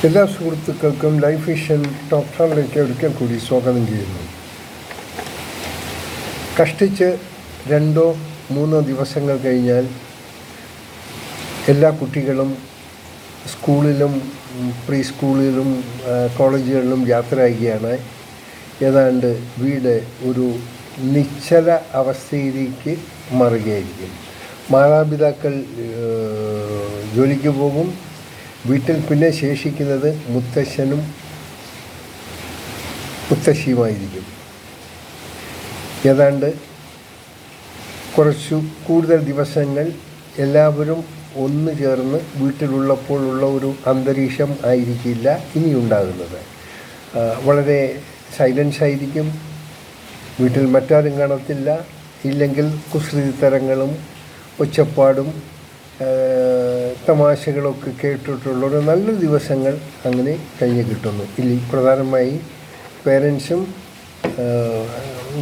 എല്ലാ സുഹൃത്തുക്കൾക്കും life vision talk ഷോയിലേക്ക് ഒരിക്കൽ കൂടി സ്വാഗതം ചെയ്യുന്നു. കഷ്ടിച്ച് 2-3 ദിവസങ്ങൾ കഴിഞ്ഞാൽ എല്ലാ കുട്ടികളും സ്കൂളിലും പ്രീ സ്കൂളിലും കോളേജുകളിലും യാത്രയാകുകയാണ്. ഏതാണ്ട് വീട് ഒരു നിശ്ചല അവസ്ഥയിലേക്ക് മാറുകയായിരിക്കും. മാതാപിതാക്കൾ ജോലിക്ക് പോകും. വീട്ടിൽ പിന്നെ ശേഷിക്കുന്നത് മുത്തശ്ശനും മുത്തശ്ശിയുമായിരിക്കും. ഏതാണ്ട് കുറച്ചു കൂടുതൽ ദിവസങ്ങൾ എല്ലാവരും ഒന്നു ചേർന്ന് വീട്ടിലുള്ളപ്പോഴുള്ള ഒരു അന്തരീക്ഷം ആയിരിക്കില്ല ഇനിയുണ്ടാകുന്നത്. വളരെ സൈലൻസ് ആയിരിക്കും. വീട്ടിൽ മറ്റാരും കാണത്തില്ല. ഇല്ലെങ്കിൽ കുസൃതിത്തരങ്ങളും ഒച്ചപ്പാടും തമാശകളൊക്കെ കേട്ടിട്ടുള്ള ഒരു നല്ല ദിവസങ്ങൾ അങ്ങനെ കഴിഞ്ഞ് കിട്ടുന്നു. ഇല്ല, പ്രധാനമായി പേരൻസും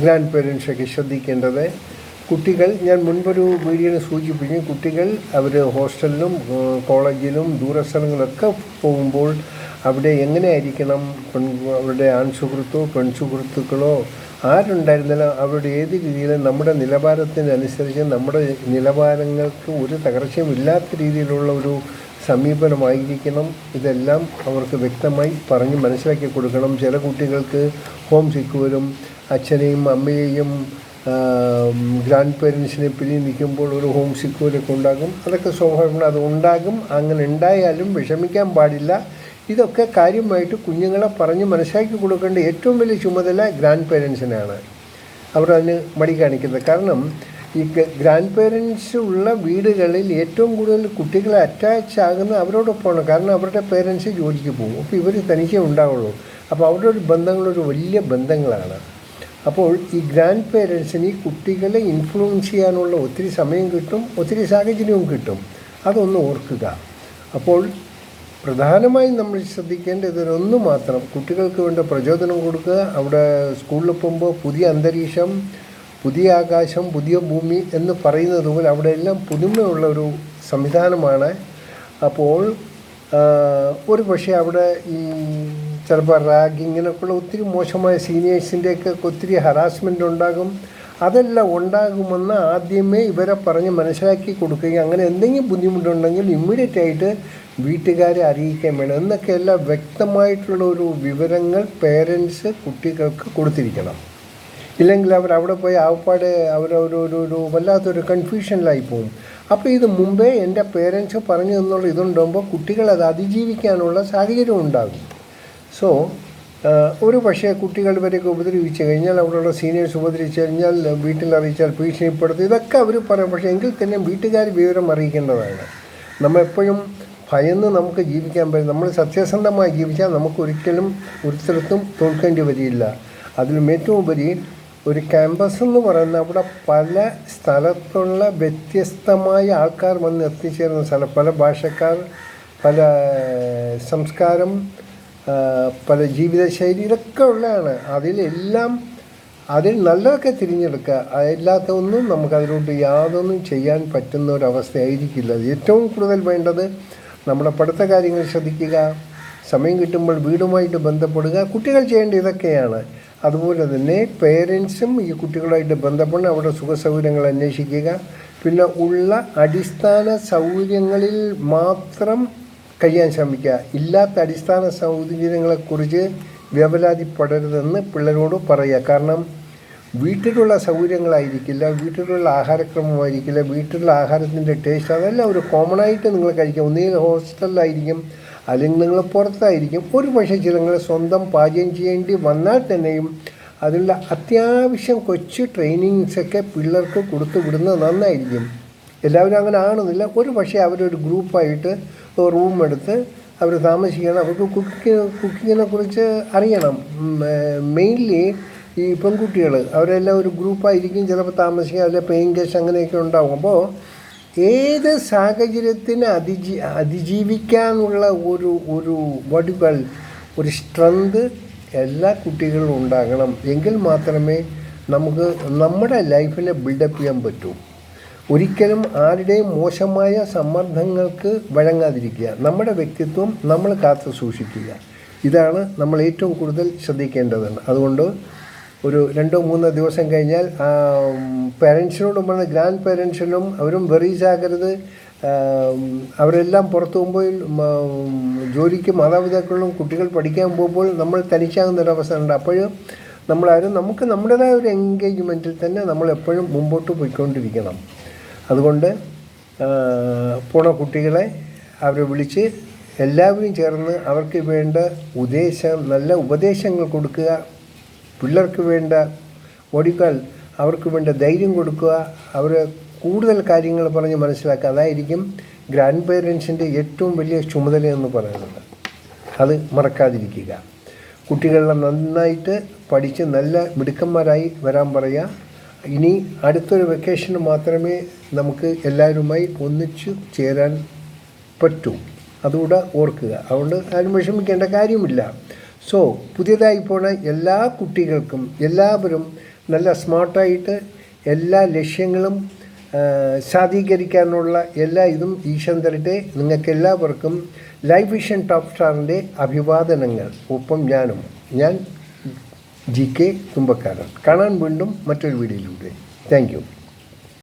ഗ്രാൻഡ് പേരൻസൊക്കെ ശ്രദ്ധിക്കേണ്ടത് കുട്ടികൾ, ഞാൻ മുൻപൊരു വീഡിയോയിൽ സൂചിപ്പിച്ചു, കുട്ടികൾ അവർ ഹോസ്റ്റലിലും കോളേജിലും ദൂരസ്ഥലങ്ങളൊക്കെ പോകുമ്പോൾ അവിടെ എങ്ങനെയായിരിക്കണം, അവരുടെ ആൺസുഹൃത്തോ പെൺസുഹൃത്തുക്കളോ ആരുണ്ടായിരുന്നാലും അവരുടെ ഏത് രീതിയിലും നമ്മുടെ നിലവാരത്തിനനുസരിച്ച് നമ്മുടെ നിലവാരങ്ങൾക്ക് ഒരു തകർച്ചയും ഇല്ലാത്ത രീതിയിലുള്ള ഒരു സമീപനമായിരിക്കണം. ഇതെല്ലാം അവർക്ക് വ്യക്തമായി പറഞ്ഞ് മനസ്സിലാക്കി കൊടുക്കണം. ചില കുട്ടികൾക്ക് ഹോം സിക്ക് വരും. അച്ഛനെയും അമ്മയെയും ഗ്രാൻഡ് പേരൻസിനെ പിരിഞ്ഞ് നിൽക്കുമ്പോൾ ഒരു ഹോം സിക്ക് വരെയൊക്കെ ഉണ്ടാകും. അതൊക്കെ സ്വാഭാവികമാണ്, അത് ഉണ്ടാകും. അങ്ങനെ ഉണ്ടായാലും വിഷമിക്കാൻ പാടില്ല. ഇതൊക്കെ കാര്യമായിട്ട് കുഞ്ഞുങ്ങളെ പറഞ്ഞ് മനസ്സിലാക്കി കൊടുക്കേണ്ട ഏറ്റവും വലിയ ചുമതല ഗ്രാൻഡ് പേരൻസിനാണ്. അവർ അതിന് മടി കാണിക്കുന്നത്. കാരണം ഈ ഗ്രാൻഡ് പേരൻസ് ഉള്ള വീടുകളിൽ ഏറ്റവും കൂടുതൽ കുട്ടികളെ അറ്റാച്ച് ആകുന്ന അവരോടൊപ്പമാണ്. കാരണം അവരുടെ പേരൻസ് ജോലിക്ക് പോകും. അപ്പോൾ ഇവർ തനിച്ചേ ഉണ്ടാവുള്ളൂ. അപ്പോൾ അവരുടെ ഒരു ബന്ധങ്ങളൊരു വലിയ ബന്ധങ്ങളാണ്. അപ്പോൾ ഈ ഗ്രാൻഡ് പേരൻസിന് ഈ കുട്ടികളെ ഇൻഫ്ലുവൻസ് ചെയ്യാനുള്ള ഒത്തിരി സമയം കിട്ടും, ഒത്തിരി സാഹചര്യവും കിട്ടും. അതൊന്ന് ഓർക്കുക. അപ്പോൾ പ്രധാനമായും നമ്മൾ ശ്രദ്ധിക്കേണ്ടത് ഇതൊന്നു മാത്രം, കുട്ടികൾക്ക് വേണ്ട പ്രചോദനം കൊടുക്കുക. അവിടെ സ്കൂളിൽ പോകുമ്പോൾ പുതിയ അന്തരീക്ഷം, പുതിയ ആകാശം, പുതിയ ഭൂമി എന്ന് പറയുന്നത് പോലെ അവിടെ എല്ലാം പുതുമയുള്ള ഒരു സംവിധാനമാണ്. അപ്പോൾ ഒരു പക്ഷേ അവിടെ ഈ ചിലപ്പോൾ റാഗിങ്ങിനൊക്കെയുള്ള ഒത്തിരി മോശമായ സീനിയേഴ്സിൻ്റെയൊക്കെ ഒത്തിരി ഹറാസ്മെൻ്റ് ഉണ്ടാകും. അതെല്ലാം ഉണ്ടാകുമെന്ന് ആദ്യമേ ഇവരെ പറഞ്ഞ് മനസ്സിലാക്കി കൊടുക്കുകയും അങ്ങനെ എന്തെങ്കിലും ബുദ്ധിമുട്ടുണ്ടെങ്കിൽ ഇമ്മീഡിയറ്റ് ആയിട്ട് വീട്ടുകാരെ അറിയിക്കാൻ വേണം എന്നൊക്കെയെല്ലാം വ്യക്തമായിട്ടുള്ള ഒരു വിവരങ്ങൾ പേരൻസ് കുട്ടികൾക്ക് കൊടുത്തിരിക്കണം. ഇല്ലെങ്കിൽ അവരവിടെ പോയി ആവപ്പാടെ അവരൊരു വല്ലാത്തൊരു കൺഫ്യൂഷനിലായി പോകും. അപ്പോൾ ഇത് മുമ്പേ എൻ്റെ പേരൻസ് പറഞ്ഞു എന്നുള്ള ഇതുണ്ടാകുമ്പോൾ കുട്ടികളത് അതിജീവിക്കാനുള്ള സാഹചര്യം ഉണ്ടാകും. സോ ഒരു പക്ഷേ കുട്ടികൾ ഇവരെയൊക്കെ ഉപദ്രവിച്ചു കഴിഞ്ഞാൽ, അവിടെയുള്ള സീനിയേഴ്സ് ഉപദ്രവിച്ചു കഴിഞ്ഞാൽ, വീട്ടിൽ അറിയിച്ചാൽ ഭീഷണിപ്പെടുത്തും, ഇതൊക്കെ അവർ പറയും. പക്ഷേ എങ്കിൽ തന്നെ വീട്ടുകാർ വിവരം അറിയിക്കേണ്ടതാണ്. നമ്മളെപ്പോഴും ഭയന്ന് നമുക്ക് ജീവിക്കാൻ പറ്റും. നമ്മൾ സത്യസന്ധമായി ജീവിച്ചാൽ നമുക്കൊരിക്കലും ഒരുത്തരത്തും തോൽക്കേണ്ടി വരില്ല. അതിലും ഏറ്റവും ഉപരി ഒരു ക്യാമ്പസ് എന്ന് പറയുന്ന അവിടെ പല സ്ഥലത്തുള്ള വ്യത്യസ്തമായ ആൾക്കാർ വന്ന് എത്തിച്ചേരുന്ന സ്ഥലം, പല ഭാഷക്കാർ, പല സംസ്കാരം, പല ജീവിതശൈലി, ഇതൊക്കെ ഉള്ളതാണ്. അതിൽ നല്ലതൊക്കെ തിരഞ്ഞെടുക്കുക. അല്ലാത്തൊന്നും നമുക്കതിലോട്ട് യാതൊന്നും ചെയ്യാൻ പറ്റുന്ന ഒരവസ്ഥയായിരിക്കില്ല. ഏറ്റവും കൂടുതൽ വേണ്ടത് നമ്മുടെ പഠിത്ത കാര്യങ്ങൾ ശ്രദ്ധിക്കുക, സമയം കിട്ടുമ്പോൾ വീടുമായിട്ട് ബന്ധപ്പെടുക. കുട്ടികൾ ചെയ്യേണ്ട ഇതൊക്കെയാണ്. അതുപോലെ തന്നെ പേരൻസും ഈ കുട്ടികളുമായിട്ട് ബന്ധപ്പെട്ട് അവരുടെ സുഖസൗകര്യങ്ങൾ അന്വേഷിക്കുക. പിന്നെ ഉള്ള അടിസ്ഥാന സൗകര്യങ്ങളിൽ മാത്രം കഴിയാൻ ശ്രമിക്കുക. ഇല്ലാത്ത അടിസ്ഥാന സൗകര്യങ്ങളെക്കുറിച്ച് വ്യവലാതിപ്പെടരുതെന്ന് പിള്ളേരോട് പറയുക. കാരണം വീട്ടിലുള്ള സൗകര്യങ്ങളായിരിക്കില്ല, വീട്ടിലുള്ള ആഹാരക്രമമായിരിക്കില്ല, വീട്ടിലുള്ള ആഹാരത്തിൻ്റെ ടേസ്റ്റ്, അതെല്ലാം ഒരു കോമൺ ആയിട്ട് നിങ്ങൾ കഴിക്കാം. ഒന്നുകിൽ ഹോസ്റ്റലിലായിരിക്കും, അല്ലെങ്കിൽ നിങ്ങൾ പുറത്തായിരിക്കും. ഒരു പക്ഷേ ചിലങ്ങൾ സ്വന്തം പാചകം ചെയ്യേണ്ടി വന്നാൽ തന്നെയും അതിനുള്ള അത്യാവശ്യം കൊച്ചു ട്രെയിനിങ്സൊക്കെ പിള്ളേർക്ക് കൊടുത്തു വിടുന്നത് നന്നായിരിക്കും. എല്ലാവരും അങ്ങനെ ആണെന്നില്ല. ഒരു പക്ഷേ അവരൊരു ഗ്രൂപ്പായിട്ട് റൂം എടുത്ത് അവർ താമസിക്കണം. അവർക്ക് കുക്കിങ്ങിനെ കുറിച്ച് അറിയണം. മെയിൻലി ഈ പെൺകുട്ടികൾ അവരെല്ലാം ഒരു ഗ്രൂപ്പായിരിക്കും ചിലപ്പോൾ താമസിക്കുക, അതിലെ പെയിൻ ഗസ്റ്റ് അങ്ങനെയൊക്കെ ഉണ്ടാകും. അപ്പോൾ ഏത് സാഹചര്യത്തിന് അതിജീവിക്കാനുള്ള ഒരു വടികൾ, ഒരു സ്ട്രെങ്ത് എല്ലാ കുട്ടികളും ഉണ്ടാകണം. എങ്കിൽ മാത്രമേ നമുക്ക് നമ്മുടെ ലൈഫിനെ ബിൽഡപ്പ് ചെയ്യാൻ പറ്റൂ. ഒരിക്കലും ആരുടെയും മോശമായ സമ്മർദ്ദങ്ങൾക്ക് വഴങ്ങാതിരിക്കുക. നമ്മുടെ വ്യക്തിത്വം നമ്മൾ കാത്തു സൂക്ഷിക്കുക. ഇതാണ് നമ്മൾ ഏറ്റവും കൂടുതൽ ശ്രദ്ധിക്കേണ്ടതാണ്. അതുകൊണ്ട് ഒരു 2-3 ദിവസം കഴിഞ്ഞാൽ പേരൻസിനോടും പറഞ്ഞ ഗ്രാൻഡ് പേരൻസിനും അവരും വെറീസാകരുത്. അവരെല്ലാം പുറത്തു പോകുമ്പോൾ ജോലിക്ക് മാതാപിതാക്കളും കുട്ടികൾ പഠിക്കാൻ പോകുമ്പോൾ നമ്മൾ തനിച്ചാകുന്നൊരവസ്ഥയുണ്ട്. അപ്പോഴും നമ്മളാരും നമുക്ക് നമ്മുടേതായ ഒരു എൻഗേജ്മെൻറ്റിൽ തന്നെ നമ്മളെപ്പോഴും മുമ്പോട്ട് പോയിക്കൊണ്ടിരിക്കണം. അതുകൊണ്ട് പോണ കുട്ടികളെ അവരെ വിളിച്ച് എല്ലാവരും ചേർന്ന് അവർക്ക് വേണ്ട നല്ല ഉപദേശങ്ങൾ കൊടുക്കുക. പിള്ളേർക്ക് വേണ്ട അവർക്ക് വേണ്ട ധൈര്യം കൊടുക്കുക. അവരെ കൂടുതൽ കാര്യങ്ങൾ പറഞ്ഞ് മനസ്സിലാക്കുക. അതായിരിക്കും ഗ്രാൻഡ് പേരൻസിൻ്റെ ഏറ്റവും വലിയ ചുമതല എന്ന് പറയുന്നത്. അത് മറക്കാതിരിക്കുക. കുട്ടികളെ നന്നായിട്ട് പഠിച്ച് നല്ല മിടുക്കന്മാരായി വരാൻ പറയുക. ഇനി അടുത്തൊരു വെക്കേഷന് മാത്രമേ നമുക്ക് എല്ലാവരുമായി ഒന്നിച്ചു ചേരാൻ പറ്റൂ. അതുകൂടെ ഓർക്കുക. അതുകൊണ്ട് ആരും വിഷമിക്കേണ്ട കാര്യമില്ല. സോ പുതിയതായി പോണ എല്ലാ കുട്ടികൾക്കും എല്ലാവരും നല്ല സ്മാർട്ടായിട്ട് എല്ലാ ലക്ഷ്യങ്ങളും സാധീകരിക്കാനുള്ള എല്ലാ ഇതും ഈശ്വരൻ തരട്ടെ. നിങ്ങൾക്ക് എല്ലാവർക്കും ലൈഫ് വിഷൻ ടോപ്പ് സ്റ്റാറിൻ്റെ അഭിവാദനങ്ങൾ. ഒപ്പം ഞാൻ GK തുമ്പക്കാരൻ. കാണാൻ വീണ്ടും മറ്റൊരു വീഡിയോയിലൂടെ. Thank you.